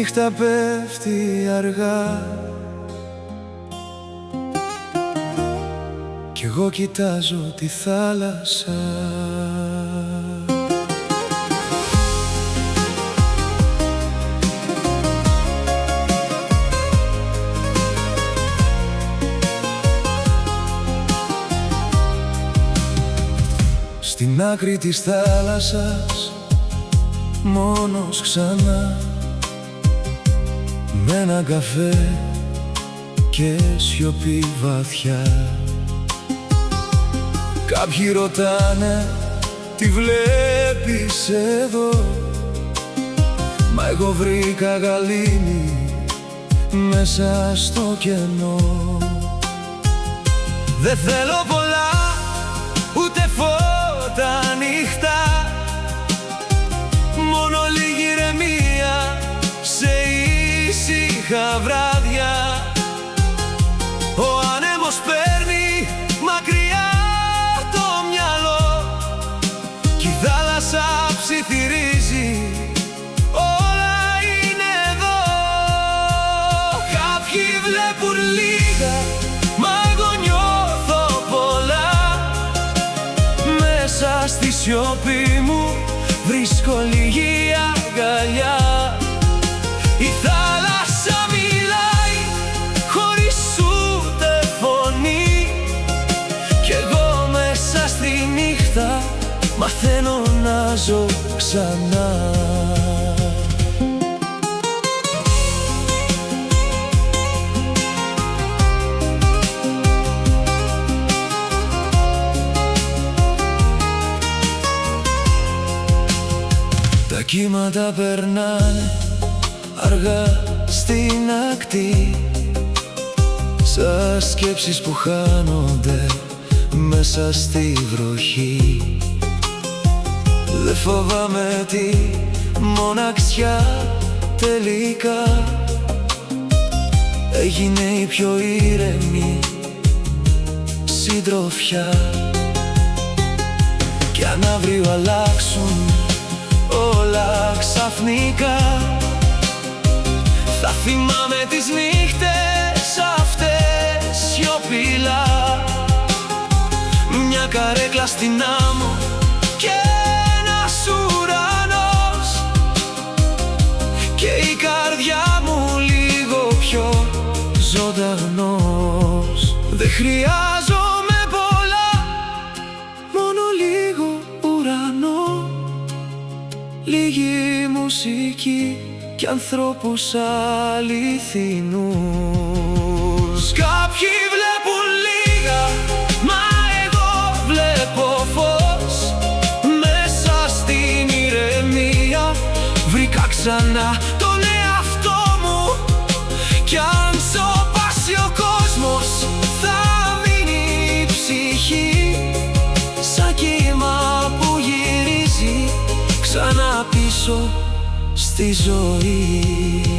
νύχτα πέφτει αργά κι εγώ κοιτάζω τη θάλασσα. Στην άκρη της θάλασσας μόνος ξανά, με έναν καφέ και σιωπή βαθιά. Κάποιοι ρωτάνε τι βλέπεις εδώ, μα εγώ βρήκα γαλήνη μέσα στο κενό. Δεν θέλω πολλά, ούτε φώτα ανοιχτά, μόνο λίγη ηρεμία σε ήσυχα βράδια. Ο άνεμος παίρνει μακριά το μυαλό κι η θάλασσα ψιθυρίζει, όλα είναι εδώ. Κάποιοι βλέπουν λίγα, μα εγώ νιώθω πολλά. Μέσα στη σιωπή μου βρίσκω λίγη αγκαλιά. Η θάλασσα μιλάει χωρίς ούτε φωνή κι εγώ μέσα στη νύχτα μαθαίνω να ζω ξανά. Τα κύματα περνάνε αργά στην ακτή, σαν σκέψεις που χάνονται μέσα στη βροχή. Δεν φοβάμαι τη μοναξιά, τελικά έγινε η πιο ήρεμη συντροφιά. Κι αν αύριο αλλάξουν όλα ξαφνικά, θα θυμάμαι τις νύχτες αυτές σιωπηλά. Μια καρέκλα στην άμμο και ένας ουρανός και η καρδιά μου λίγο πιο ζωντανός. Δεν χρειάζομαι πολλά, μόνο λίγο ουρανό, λίγη μουσική κι ανθρώπους αληθινούς. Κάποιοι βλέπουν λίγα, μα εγώ βλέπω φως. Μέσα στην ηρεμία βρήκα ξανά τον εαυτό μου κι αν σωπάσει ο κόσμος θα μείνει η ψυχή σαν κύμα που γυρίζει ξανά πίσω στη ζωή.